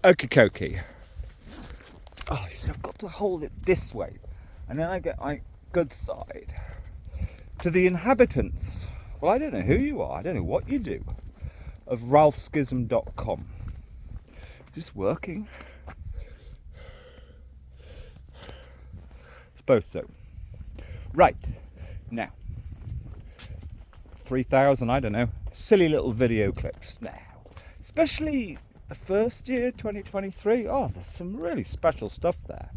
Okie dokie. Oh, so I've got to hold it this way, and then I get my good side. To the inhabitants, well, I don't know who you are, I don't know what you do, of ralphschism.com. Is this working? Suppose so. Right, now, 3,000, I don't know, silly little video clips now. Especially the first year, 2023. Oh, there's some really special stuff there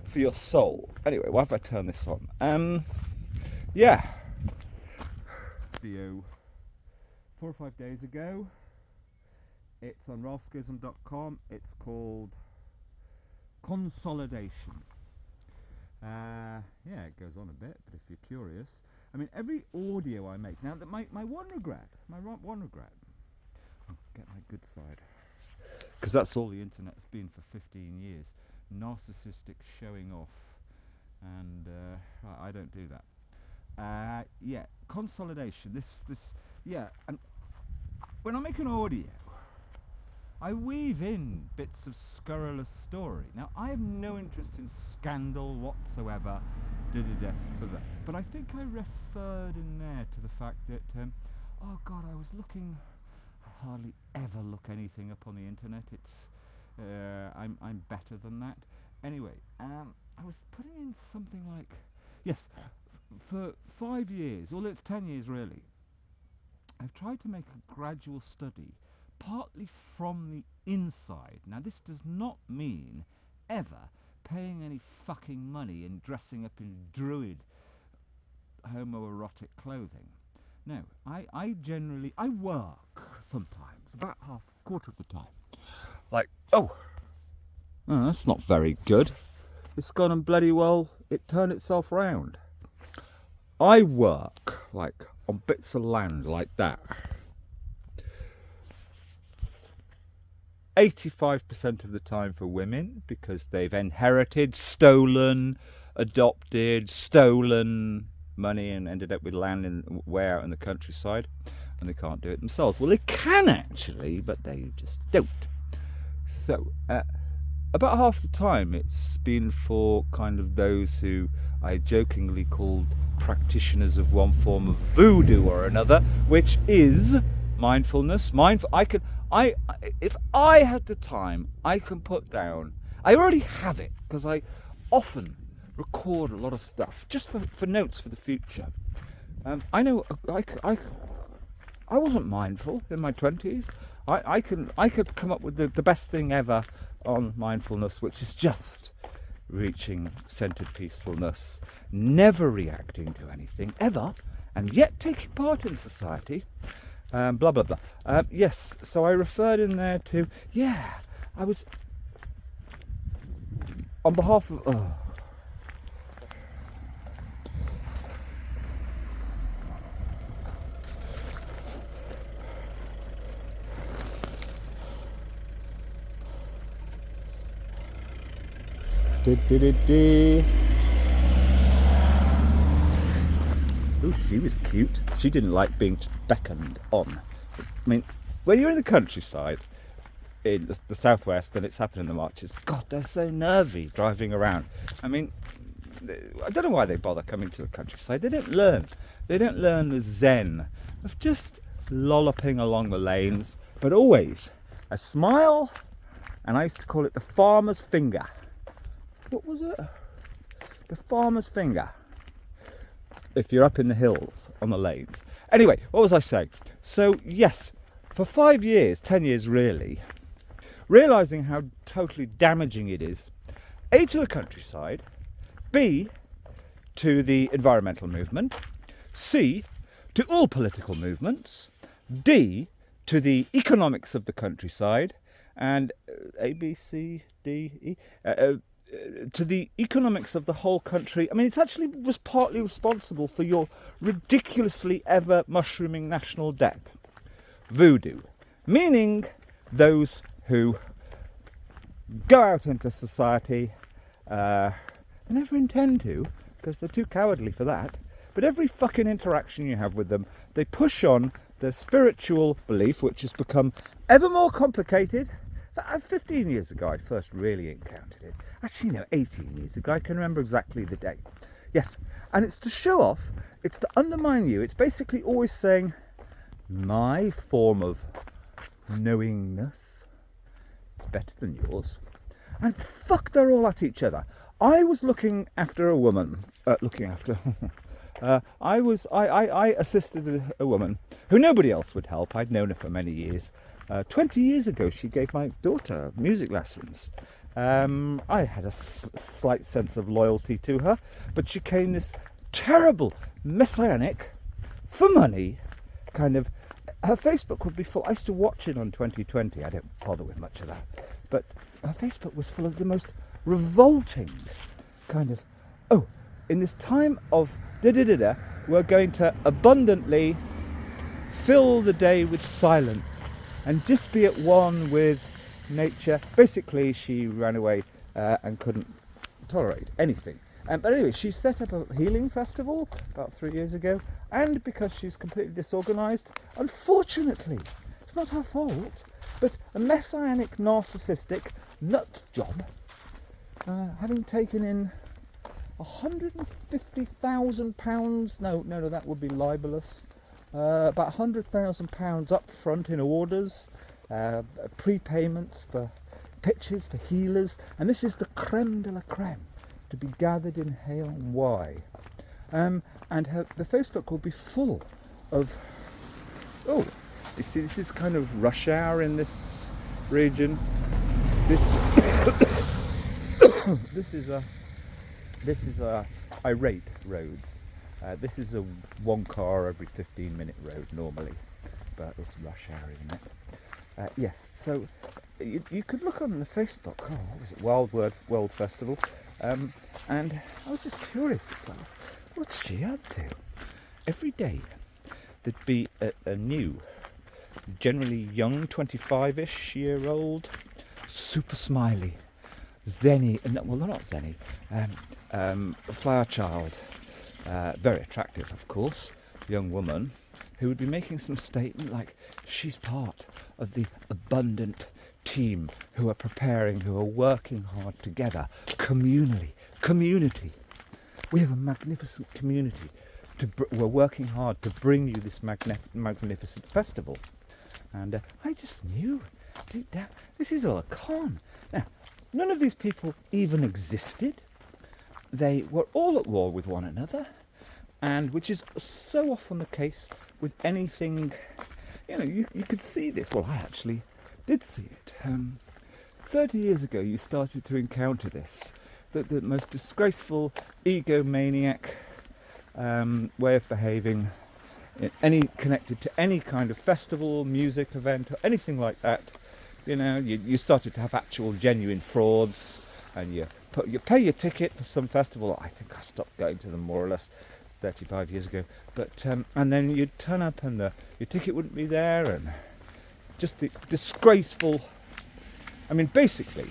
for your soul. Anyway, why have I turned this on? Yeah. Video 4 or 5 days ago. It's on ralphschism.com. It's called Consolidation. Yeah, it goes on a bit, but if you're curious, I mean, every audio I make now, that my one regret, I'll get my good side, because that's all the internet's been for 15 years, narcissistic showing off, and I don't do that. Yeah, consolidation. This, yeah, and when I make an audio, I weave in bits of scurrilous story. Now, I have no interest in scandal whatsoever, but I think I referred in there to the fact that, oh God, I was looking, I hardly ever look anything up on the internet. It's, I'm better than that. Anyway, I was putting in something like, yes, for 5 years, well, it's 10 years really, I've tried to make a gradual study partly from the inside. Now, this does not mean ever paying any fucking money and dressing up in druid homoerotic clothing. No, I generally, I work sometimes, about quarter of the time. Like, oh, that's not very good. It's gone and bloody well, it turned itself round. I work, like, on bits of land like that. 85% of the time for women, because they've inherited, stolen, adopted, stolen money and ended up with land way out in the countryside, and they can't do it themselves. Well, they can actually, but they just don't. So about half the time it's been for kind of those who I jokingly called practitioners of one form of voodoo or another, which is mindfulness. If I had the time, I can put down, I already have it, because I often record a lot of stuff just for notes for the future. I know I wasn't mindful in my 20s. I could come up with the best thing ever on mindfulness, which is just reaching centered peacefulness, never reacting to anything ever, and yet taking part in society. Blah blah blah. Yes, so I referred in there to, yeah, I was on behalf of Oh, she was cute. She didn't like being beckoned on. I mean, when you're in the countryside, in the southwest, and it's happened in the marches, God, they're so nervy driving around. I mean, I don't know why they bother coming to the countryside. They don't learn the zen of just lolloping along the lanes, but always a smile, and I used to call it the farmer's finger. What was it? The farmer's finger. If you're up in the hills on the lanes. Anyway, what was I saying? So yes, for 5 years, 10 years really, realising how totally damaging it is, A, to the countryside, B, to the environmental movement, C, to all political movements, D, to the economics of the countryside, and A, B, C, D, E, to the economics of the whole country. I mean, it's actually was partly responsible for your ridiculously ever mushrooming national debt. Voodoo, meaning those who go out into society, they never intend to, because they're too cowardly for that, but every fucking interaction you have with them, they push on their spiritual belief, which has become ever more complicated 15 years ago I first really encountered it. Actually, no, 18 years ago. I can remember exactly the day. Yes, and it's to show off, it's to undermine you. It's basically always saying, my form of knowingness is better than yours. And fuck, they're all at each other. I was looking after a woman, I assisted a woman who nobody else would help. I'd known her for many years. 20 years ago, she gave my daughter music lessons. I had a slight sense of loyalty to her, but she came this terrible, messianic, for money, kind of. Her Facebook would be full. I used to watch it on 2020. I don't bother with much of that. But her Facebook was full of the most revolting kind of, oh, in this time of da-da-da-da, we're going to abundantly fill the day with silence and just be at one with nature. Basically, she ran away and couldn't tolerate anything. But anyway, she set up a healing festival about 3 years ago, and because she's completely disorganised, unfortunately, it's not her fault, but a messianic, narcissistic nut job, having taken in £150,000, no, that would be libelous, about £100,000 up front in orders, prepayments for pitches, for healers, and this is the creme de la creme to be gathered in Hale and Y. And the Facebook will be full of, oh, you see, this is kind of rush hour in this region. This is irate roads. This is a one car every 15-minute road normally, but it's rush hour, isn't it? Yes, so you could look on the Facebook. Oh, what was it? Wild World Festival, and I was just curious. It's like, what's she up to? Every day there'd be a new, generally young, 25-ish-year-old, super smiley, zenny, well, not zenny, flower child, very attractive, of course, young woman, who would be making some statement like she's part of the abundant team who are preparing, who are working hard together, community. We have a magnificent community. We're working hard to bring you this magnificent festival. And I just knew deep down, this is all a con. Now, none of these people even existed. They were all at war with one another, and which is so often the case with anything, you could see this. Well, I actually did see it. 30 years ago, you started to encounter this, the most disgraceful, egomaniac way of behaving, connected to any kind of festival, music event, or anything like that. You started to have actual genuine frauds, and you pay your ticket for some festival. I think I stopped going to them more or less 35 years ago, but and then you'd turn up and your ticket wouldn't be there, and just the disgraceful, basically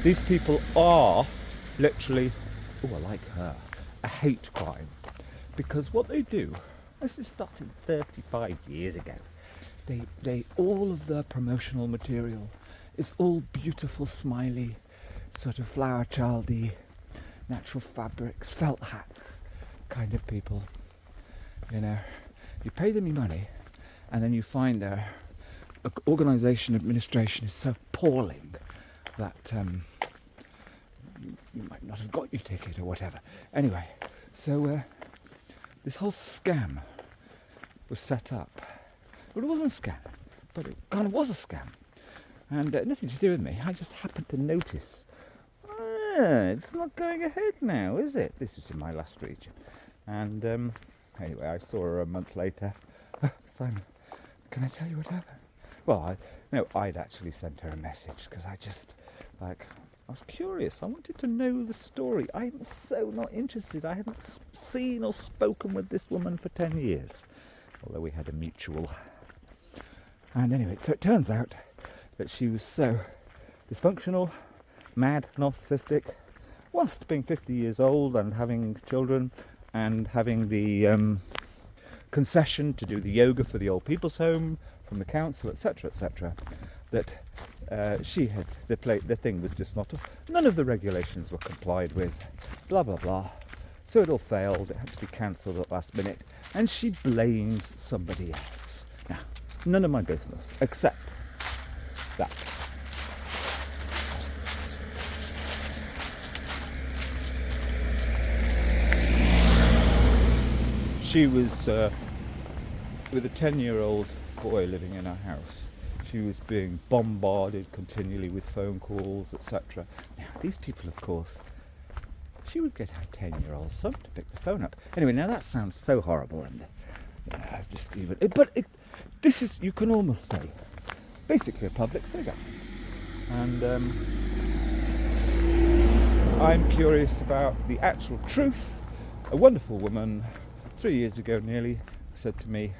these people are literally, I like her, a hate crime, because what they do, this is started 35 years ago. They all of their promotional material is all beautiful, smiley, sort of flower childy, natural fabrics, felt hats kind of people. You pay them your money, and then you find their organisation, administration is so appalling that you might not have got your ticket or whatever. Anyway, so this whole scam was set up. Well, it wasn't a scam, but it kind of was a scam. And nothing to do with me. I just happened to notice, it's not going ahead now, is it? This was in my last region. And anyway, I saw her a month later. Simon, can I tell you what happened? Well, I'd actually sent her a message because I was curious. I wanted to know the story. I'm so not interested. I hadn't seen or spoken with this woman for 10 years, although we had a mutual. And anyway, so it turns out that she was so dysfunctional, mad, narcissistic, whilst being 50 years old and having children, and having the concession to do the yoga for the old people's home from the council, etc., etc., that she had the thing was just not. None of the regulations were complied with. Blah blah blah. So it all failed. It had to be cancelled at last minute, and she blamed somebody else. Now, none of my business, except that. She was with a 10-year-old boy living in her house. She was being bombarded continually with phone calls, etc. Now, these people, of course, she would get her 10-year-old son to pick the phone up. Anyway, now that sounds so horrible, and this is, you can almost say, basically a public figure. And I'm curious about the actual truth. A wonderful woman, 3 years ago nearly, said to me,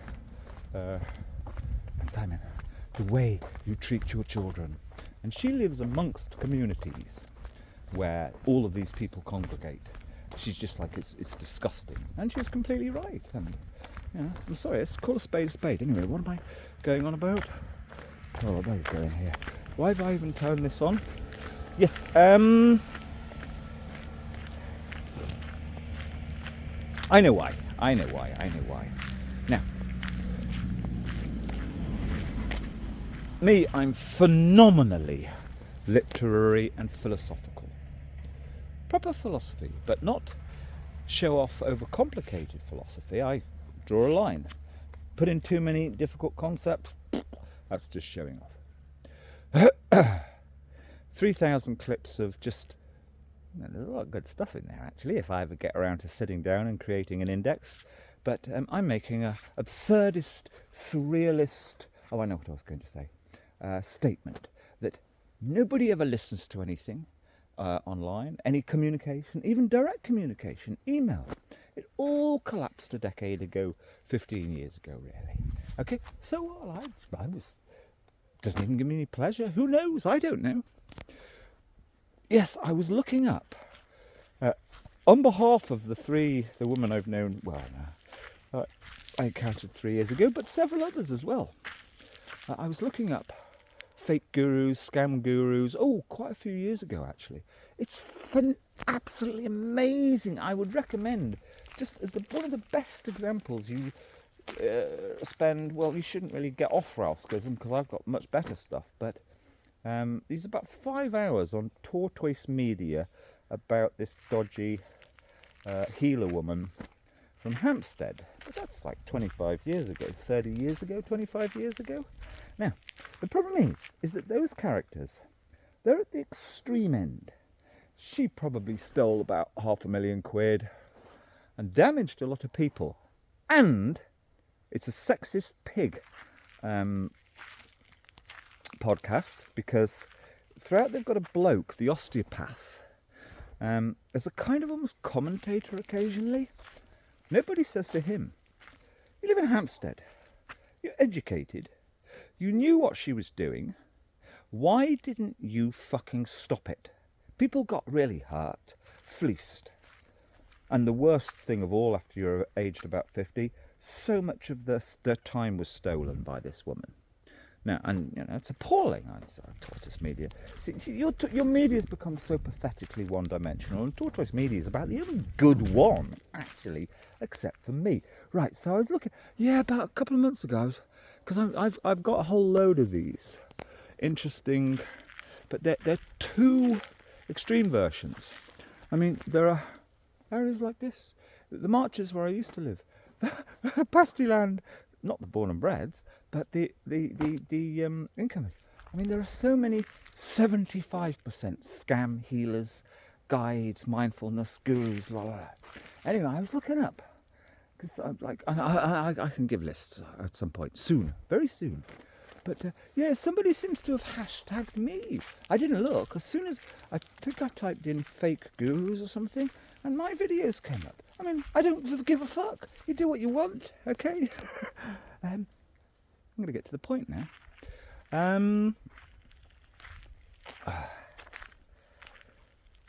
Simon, the way you treat your children. And she lives amongst communities where all of these people congregate. She's just like, it's disgusting. And she was completely right. And, I'm sorry, let's call a spade a spade. Anyway, what am I going on about? Oh, where are you going here? Why have I even turned this on? Yes, I know why. Now, me, I'm phenomenally literary and philosophical. Proper philosophy, but not show off overcomplicated philosophy. I draw a line. Put in too many difficult concepts, that's just showing off. 3,000 clips of just, there's a lot of good stuff in there actually, if I ever get around to sitting down and creating an index. But I'm making a absurdist, surrealist, I know what I was going to say, statement that nobody ever listens to anything online, any communication, even direct communication, email. It all collapsed a decade ago, 15 years ago really. Okay, so well, I was, doesn't even give me any pleasure. Who knows? I don't know. Yes, I was looking up, on behalf of the woman I've known, I encountered 3 years ago, but several others as well. I was looking up fake gurus, scam gurus, quite a few years ago actually. It's absolutely amazing. I would recommend, just as one of the best examples, you spend, well, you shouldn't really get off Ralphsism because I've got much better stuff, but these are about 5 hours on Tortoise Media about this dodgy healer woman from Hampstead. But that's like 25 years ago, 30 years ago, 25 years ago. Now, the problem is that those characters, they're at the extreme end. She probably stole about £500,000 and damaged a lot of people. And it's a sexist pig podcast, because throughout they've got a bloke, the osteopath, as a kind of almost commentator occasionally. Nobody says to him, you live in Hampstead, you're educated, you knew what she was doing, why didn't you fucking stop it? People got really hurt, fleeced. And the worst thing of all, after you're aged about 50, so much of their time was stolen by this woman. Now, and it's appalling. Tortoise Media. See, your media's become so pathetically one-dimensional, and Tortoise Media is about the only good one, actually, except for me. Right. So I was looking. Yeah, about a couple of months ago, because I've got a whole load of these interesting, but they're two extreme versions. I mean, there are areas like this, the marches where I used to live, Pastiland, not the born and breds, but the incomers. I mean, there are so many 75% scam healers, guides, mindfulness gurus, blah, blah, blah. Anyway, I was looking up because I can give lists at some point soon, very soon. But somebody seems to have hashtagged me. I didn't look. As soon as I think I typed in fake gurus or something, and my videos came up. I mean, I don't give a fuck. You do what you want, okay? I'm going to get to the point now.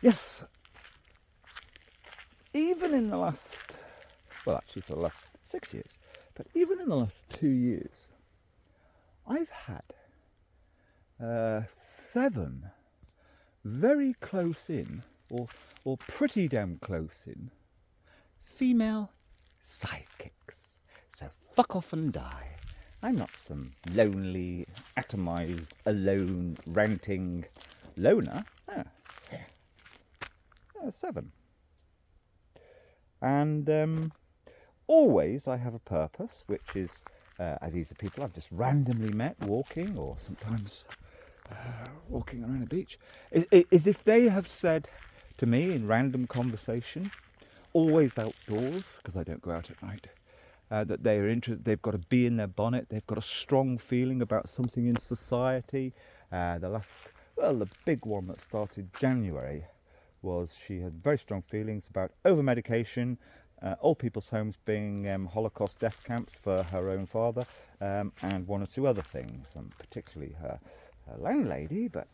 Yes. Even in the last well, actually for the last 6 years, but even in the last 2 years, I've had 7 very close in, or pretty damn close in, female sidekicks. So fuck off and die. I'm not some lonely, atomised, alone, ranting loner. No. 7. And always I have a purpose, which is these are people I've just randomly met walking, or sometimes walking around a beach, is if they have said to me in random conversation, always outdoors because I don't go out at night, that they are interested. They've got a bee in their bonnet. They've got a strong feeling about something in society. The big one that started January was she had very strong feelings about over-medication, old people's homes being Holocaust death camps for her own father, and 1 or 2 other things, and particularly her landlady, but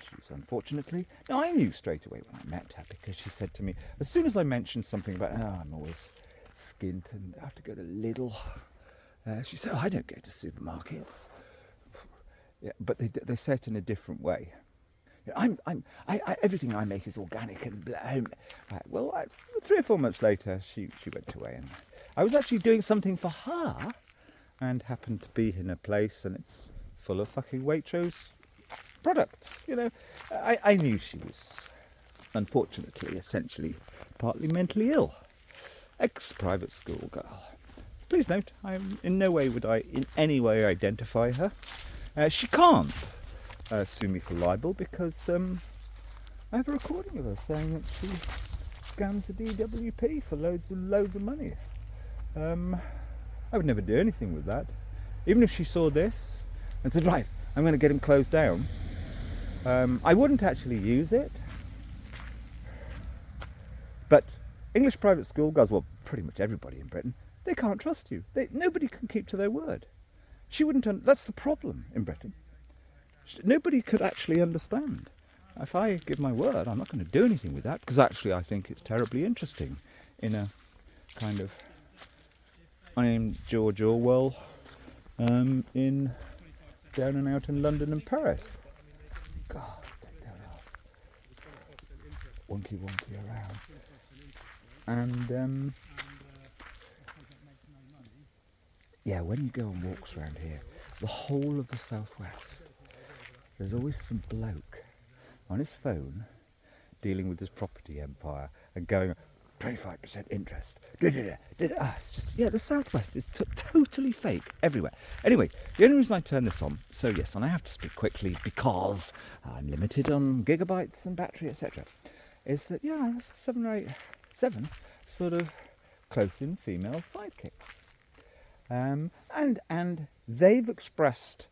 she's unfortunately... Now, I knew straight away when I met her, because she said to me, as soon as I mentioned something about, I'm always skint and I have to go to Lidl, she said, I don't go to supermarkets. Yeah, but they say it in a different way. Everything I make is organic and home. 3 or 4 months later, she went away, and I was actually doing something for her, and happened to be in a place, and it's full of fucking Waitrose products. I knew she was, unfortunately, essentially, partly mentally ill. Ex-private school girl. Please note, in no way would I in any way identify her. She can't sue me for libel because I have a recording of her saying that she scams the DWP for loads and loads of money. I would never do anything with that. Even if she saw this and said, right, I'm going to get him closed down, I wouldn't actually use it. But English private school girls, well, pretty much everybody in Britain, they can't trust you. Nobody can keep to their word. She wouldn't. That's the problem in Britain. Nobody could actually understand. If I give my word, I'm not going to do anything with that, because actually I think it's terribly interesting in a kind of... I'm George Orwell in Down and Out in London and Paris. God, wonky around. And yeah, when you go on walks around here, the whole of the southwest, there's always some bloke on his phone dealing with his property empire and going 25% interest. It's just, yeah, the southwest is totally fake everywhere. Anyway, the only reason I turn this on, so yes, and I have to speak quickly because I'm limited on gigabytes and battery, etc., is that, yeah, I have 7 or 8, 7 sort of close-in female sidekicks. And they've expressed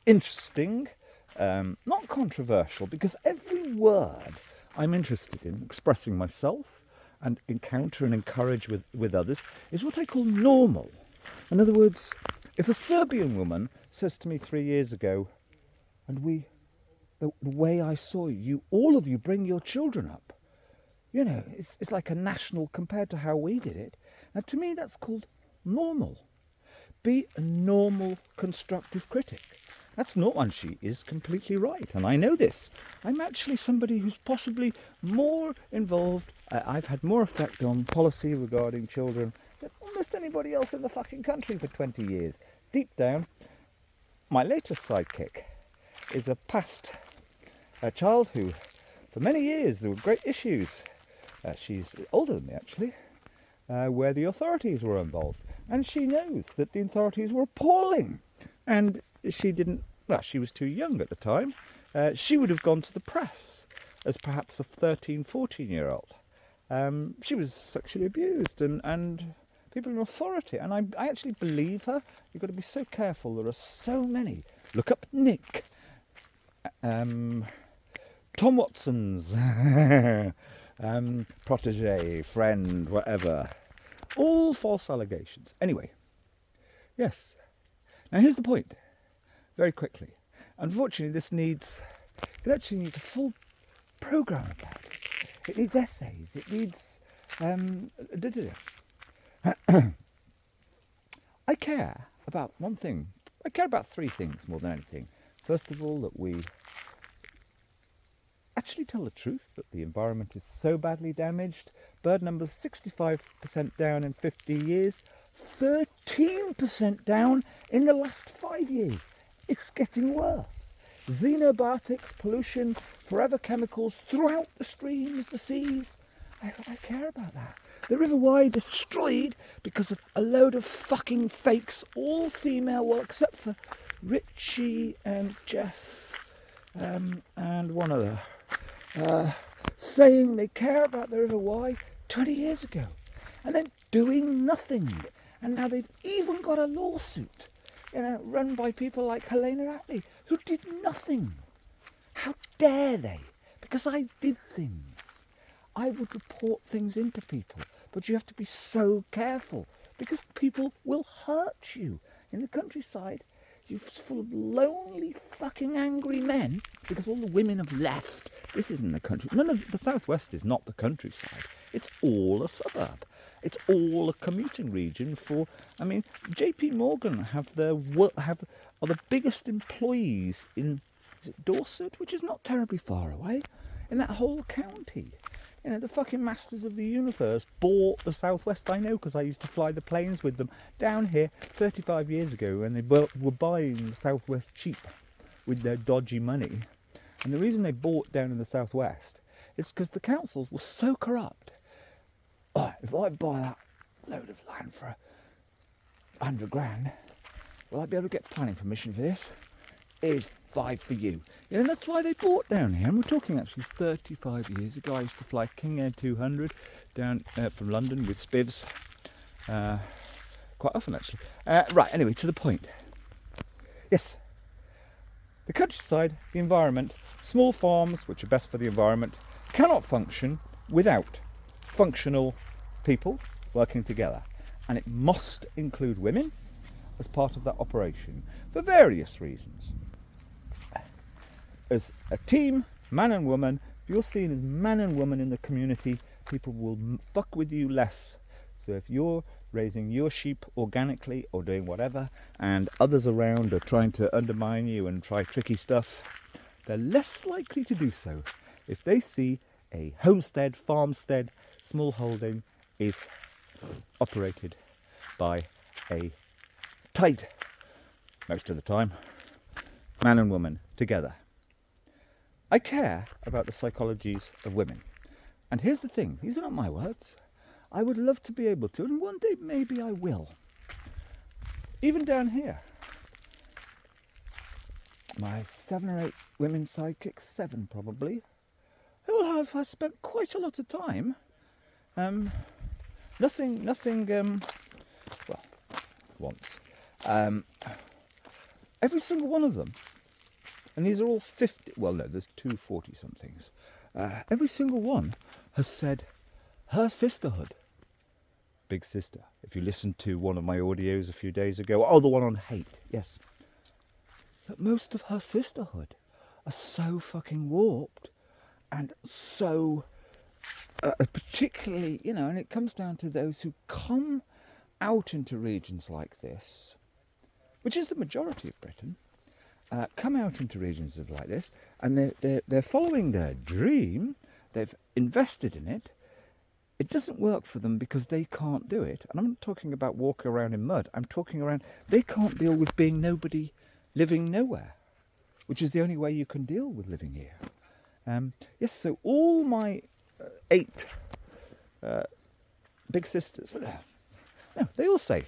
interesting, not controversial, because every word I'm interested in expressing myself and encounter and encourage with others is what I call normal. In other words, if a Serbian woman says to me 3 years ago, and the way I saw you, all of you bring your children up, it's like a national compared to how we did it. Now, to me, that's called normal. Be a normal, constructive critic. That's not, and she is completely right, and I know this. I'm actually somebody who's possibly more involved. I've had more effect on policy regarding children than almost anybody else in the fucking country for 20 years. Deep down, my latest sidekick is a child who, for many years, there were great issues. She's older than me, actually, where the authorities were involved. And she knows that the authorities were appalling. And she was too young at the time. She would have gone to the press as perhaps a 13, 14-year-old. She was sexually abused and people in authority. And I actually believe her. You've got to be so careful. There are so many. Look up Nick. Tom Watson's protege, friend, whatever. All false allegations. Anyway, yes. Now here's the point. Very quickly. Unfortunately, it actually needs a full programme of that. It needs essays. It needs I care about one thing. I care about three things more than anything. First of all, that we actually tell the truth, that the environment is so badly damaged. Bird numbers 65% down in 50 years, 13% down in the last 5 years. It's getting worse. Xenobiotics, pollution, forever chemicals throughout the streams, the seas. I care about that. The River Wye destroyed because of a load of fucking fakes, all female, well, except for Richie and Jeff and one other, saying they care about the River Wye 20 years ago and then doing nothing. And now they've even got a lawsuit, run by people like Helena Attlee, who did nothing. How dare they? Because I did things. I would report things into people, but you have to be so careful because people will hurt you. In the countryside, you're full of lonely, fucking angry men because all the women have left. This isn't the country. None of the southwest is not the countryside. It's all a suburb. It's all a commuting region for. I mean, JP Morgan are the biggest employees in Dorset, which is not terribly far away, in that whole county. The fucking masters of the universe bought the southwest. I know because I used to fly the planes with them down here 35 years ago, and they were buying the southwest cheap with their dodgy money. And the reason they bought down in the southwest is because the councils were so corrupt. Oh, if I buy that load of land for 100 grand, will I be able to get planning permission for this? Here's 5 for you. And that's why they bought down here. And we're talking actually 35 years ago. I used to fly King Air 200 down from London with Spivs. Quite often, actually. Right, anyway, to the point. Yes. The countryside, the environment, small farms, which are best for the environment, cannot function without functional people working together. And it must include women as part of that operation for various reasons. As a team, man and woman, if you're seen as man and woman in the community, people will fuck with you less. So if you're raising your sheep organically or doing whatever, and others around are trying to undermine you and try tricky stuff, they're less likely to do so if they see a homestead, farmstead, small holding is operated by a tight, most of the time, man and woman together. I care about the psychologies of women. And here's the thing, these are not my words. I would love to be able to, and one day maybe I will. Even down here, my 7 or 8 women sidekicks, 7 probably, they will have spent quite a lot of time. Nothing, well, once. Every single one of them, and these are all 50, well no, there's 2 40-somethings. Every single one has said her sisterhood, big sister. If you listened to one of my audios a few days ago, the one on hate, yes. That most of her sisterhood are so fucking warped and so particularly, and it comes down to those who come out into regions like this, which is the majority of Britain, come out into regions like this, and they're following their dream. They've invested in it. It doesn't work for them because they can't do it. And I'm not talking about walking around in mud. I'm talking around, they can't deal with being nobody living nowhere, which is the only way you can deal with living here. Yes, so all my 8 big sisters, no, they all say,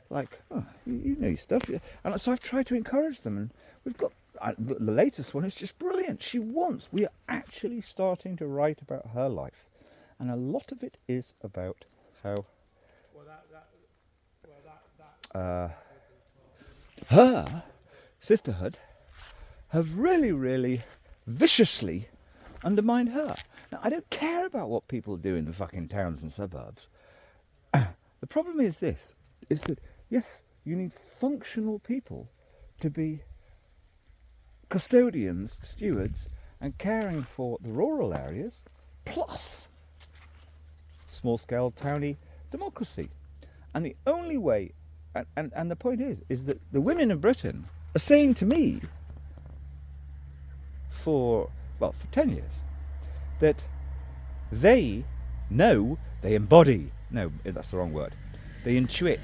like, you know your stuff. And so I've tried to encourage them. And we've got, the latest one is just brilliant. We are actually starting to write about her life. And a lot of it is about how her sisterhood have really, really viciously undermined her. Now, I don't care about what people do in the fucking towns and suburbs. The problem is this, is that, yes, you need functional people to be custodians, stewards, and caring for the rural areas, plus small-scale towny democracy. And the only way, and the point is that the women in Britain are saying to me for 10 years, that they know, they embody, no, that's the wrong word, they intuit,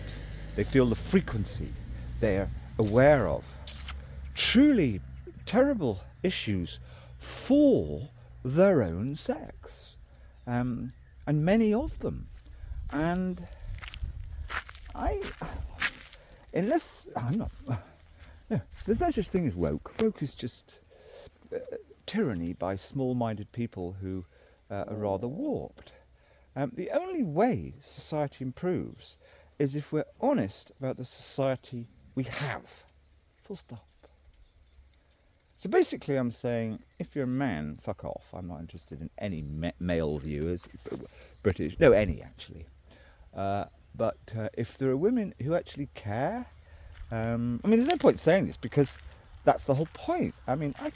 they feel the frequency, they're aware of truly terrible issues for their own sex, and many of them. And I'm not, no, there's no such thing as woke. Woke is just tyranny by small-minded people who are rather warped. The only way society improves is if we're honest about the society we have. Full stop. So basically I'm saying, if you're a man, fuck off. I'm not interested in any male viewers, British, no, any actually. But if there are women who actually care, I mean, there's no point saying this because that's the whole point. I mean, I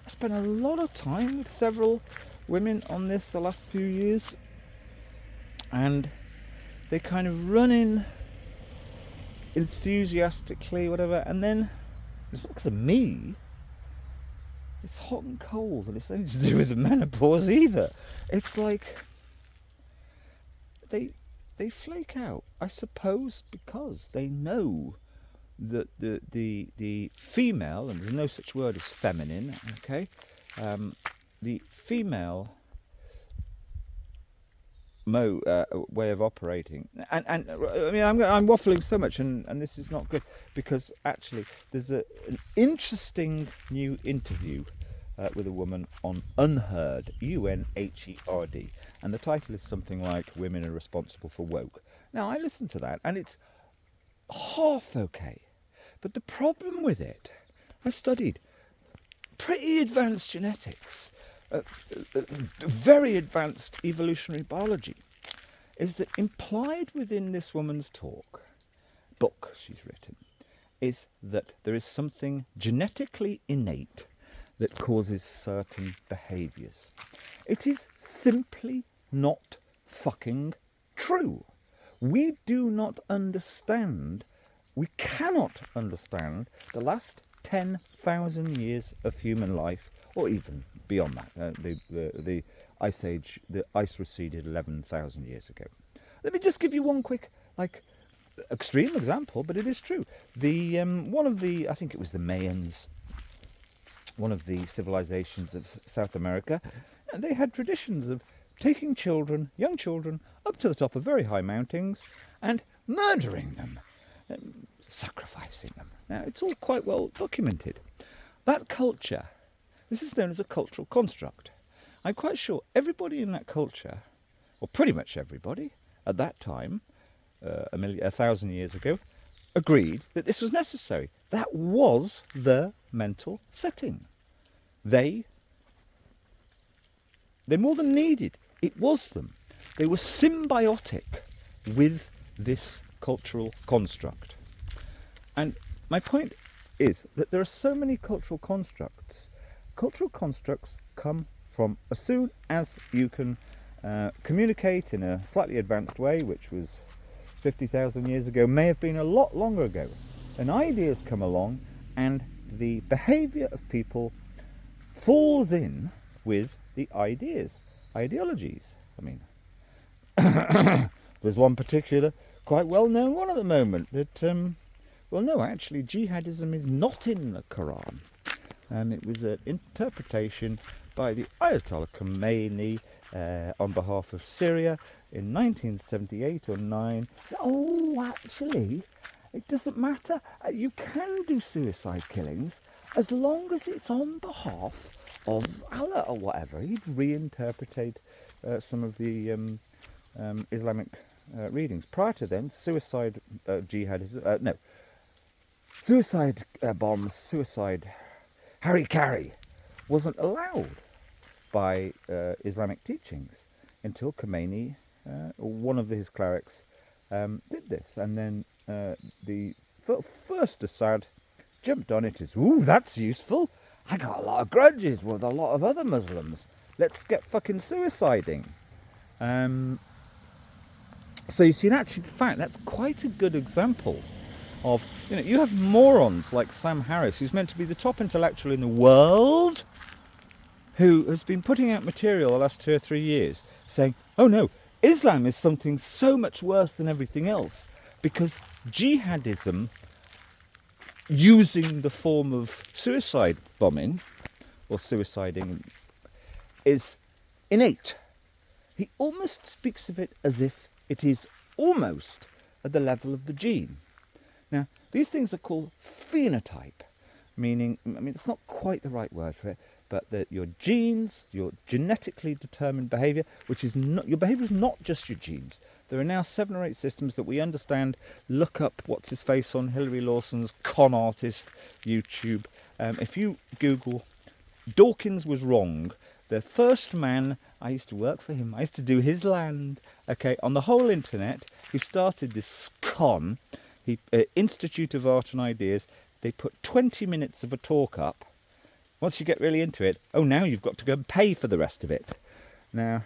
spent a lot of time with several women on this the last few years, and they kind of run in enthusiastically, whatever, and then it's not because of me. It's hot and cold, and it's nothing to do with the menopause either. It's like they flake out, I suppose, because they know that the female, and there's no such word as feminine, okay, the female way of operating, and I mean, I'm waffling so much, and this is not good, because actually there's an interesting new interview with a woman on Unheard, UNHERD, and the title is something like "Women Are Responsible for Woke." Now I listened to that, and it's half okay, but the problem with it, I've studied pretty advanced genetics, very advanced evolutionary biology, is that implied within this woman's book she's written, is that there is something genetically innate that causes certain behaviours. It is simply not fucking true. We do not understand, we cannot understand the last 10,000 years of human life, or even beyond that. The ice age, the ice receded 11,000 years ago. Let me just give you one quick, extreme example, but it is true. One of the, I think it was the Mayans, one of the civilizations of South America, and they had traditions of taking children, young children, up to the top of very high mountains and murdering them, and sacrificing them. Now, it's all quite well documented. That culture, this is known as a cultural construct. I'm quite sure everybody in that culture, or pretty much everybody at that time, 1,000 years ago, agreed that this was necessary. That was their mental setting. They more than needed. It was them. They were symbiotic with this cultural construct. And my point is that there are so many cultural constructs. Cultural constructs come from, as soon as you can communicate in a slightly advanced way, which was 50,000 years ago, may have been a lot longer ago, and ideas come along, and the behaviour of people falls in with the ideologies. I mean, there's one particular quite well-known one at the moment that, well, no, actually, jihadism is not in the Quran. It was an interpretation by the Ayatollah Khomeini on behalf of Syria in 1978 or 9. So, actually, it doesn't matter. You can do suicide killings as long as it's on behalf of Allah or whatever. He'd reinterpretate some of the Islamic readings. Prior to then, suicide jihadism, suicide bombs, suicide harikari wasn't allowed by Islamic teachings until Khomeini, or one of his clerics, did this. And then the first Assad jumped on it as, ooh, that's useful. I got a lot of grudges with a lot of other Muslims. Let's get fucking suiciding. So you see, in actual fact, that's quite a good example of, you have morons like Sam Harris, who's meant to be the top intellectual in the world, who has been putting out material the last 2 or 3 years saying, oh no, Islam is something so much worse than everything else because jihadism, using the form of suicide bombing or suiciding, is innate. He almost speaks of it as if it is almost at the level of the gene. Now, these things are called phenotype, meaning, it's not quite the right word for it, but that your genes, your genetically determined behaviour, which is not, your behaviour is not just your genes. There are now 7 or 8 systems that we understand. Look up what's his face on Hillary Lawson's con artist YouTube. If you Google Dawkins was wrong, the first man, I used to work for him, I used to do his land, okay, on the whole internet. He started this con, Institute of Art and Ideas. They put 20 minutes of a talk up. Once you get really into it, oh, now you've got to go and pay for the rest of it. Now,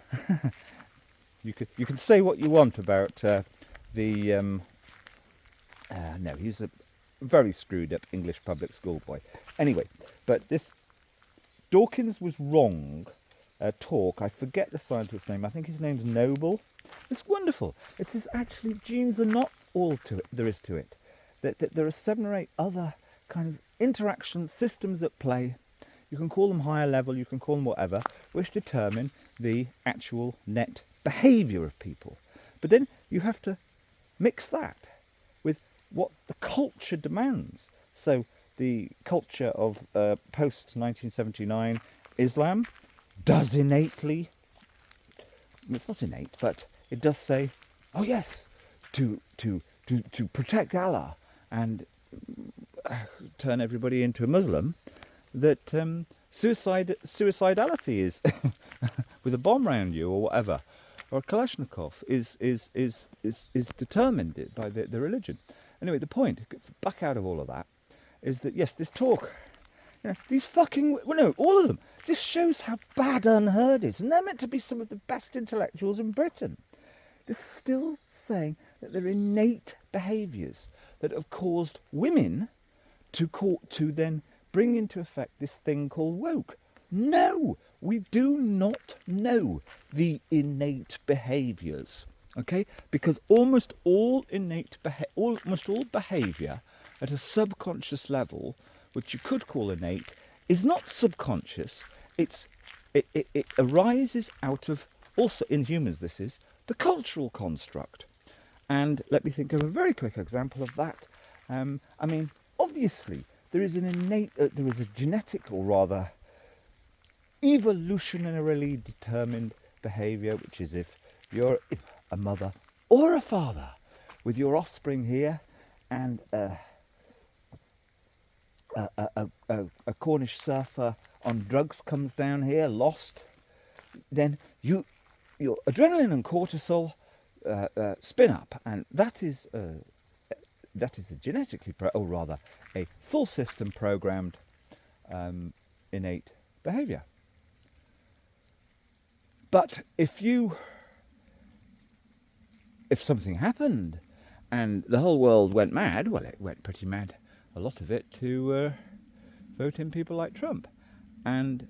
you can say what you want about no, he's a very screwed up English public school boy. Anyway, but this Dawkins was wrong talk, I forget the scientist's name, I think his name's Noble. It's wonderful. It says actually genes are not all there is to it. That there are 7 or 8 other kind of interaction systems at play. You can call them higher level, you can call them whatever, which determine the actual net behaviour of people. But then you have to mix that with what the culture demands. So the culture of post-1979 Islam does innately, it's not innate, but it does say, oh yes, to protect Allah and turn everybody into a Muslim, that suicidality is with a bomb around you or whatever, or a Kalashnikov is determined by the religion. Anyway, the point, back out of all of that, is that yes, this talk, these fucking, well, no, all of them, just shows how bad Unheard is, and they're meant to be some of the best intellectuals in Britain. They're still saying that they're innate behaviours that have caused women to then bring into effect this thing called woke. No, we do not know the innate behaviours, okay? Because almost all behaviour at a subconscious level, which you could call innate, is not subconscious. It arises out of, also in humans this is, the cultural construct. And let me think of a very quick example of that. Obviously, there is a genetic, or rather evolutionarily determined behaviour, which is if you're a mother or a father with your offspring here, and a Cornish surfer on drugs comes down here, lost, then your adrenaline and cortisol spin up, and that is a genetically, or rather a full system programmed innate behaviour. But if something happened and the whole world went mad, well, it went pretty mad, a lot of it, to vote in people like Trump, and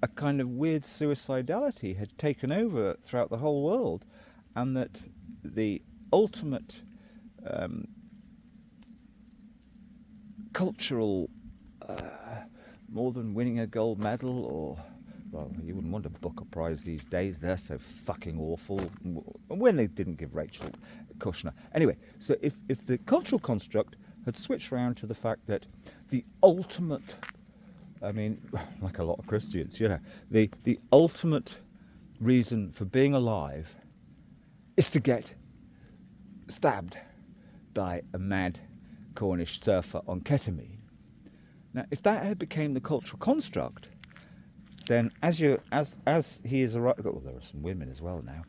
a kind of weird suicidality had taken over throughout the whole world, and that the ultimate cultural, more than winning a gold medal, or, well, you wouldn't want a Booker Prize these days, they're so fucking awful, when they didn't give Rachel Kushner. Anyway, so if the cultural construct had switched around to the fact that the ultimate, like a lot of Christians, the ultimate reason for being alive is to get stabbed by a mad Cornish surfer on ketamine. Now, if that had became the cultural construct, then as he is arriving, well, there are some women as well now,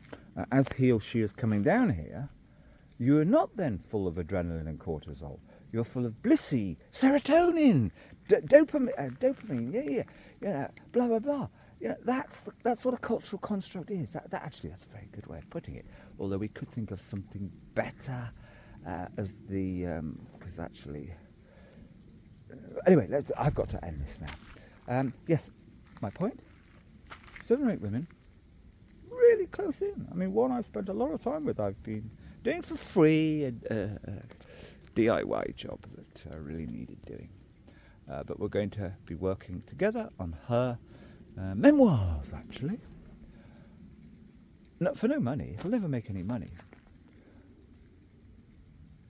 as he or she is coming down here, you are not then full of adrenaline and cortisol. You're full of blissy, serotonin, dopamine, blah, blah, blah. Yeah, that's what a cultural construct is. That actually, that's a very good way of putting it. Although we could think of something better as the because actually, anyway, I've got to end this now. Yes, my point: 7 or 8 women, really close in. I mean, one I've spent a lot of time with. I've been doing for free a DIY job that I really needed doing. But we're going to be working together on her memoirs, actually. No, for no money. It'll never make any money.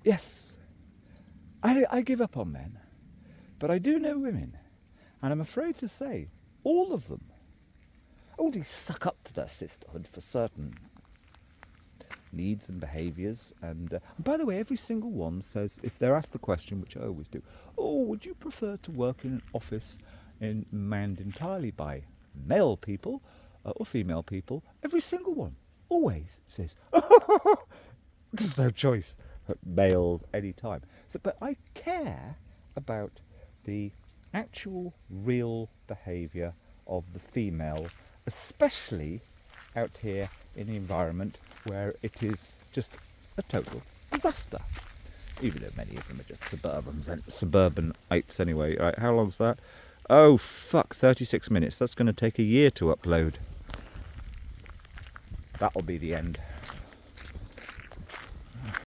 Yes, I give up on men, but I do know women, and I'm afraid to say, all of them, they suck up to their sisterhood for certain needs and behaviours. And by the way, every single one says, if they're asked the question, which I always do, would you prefer to work in an office manned entirely by male people or female people? Every single one always says, there's no choice, males any time. So, but I care about the actual real behaviour of the female, especially out here in the environment where it is just a total disaster. Even though many of them are just suburbanites anyway. Right, how long's that? Oh fuck, 36 minutes. That's going to take a year to upload. That'll be the end.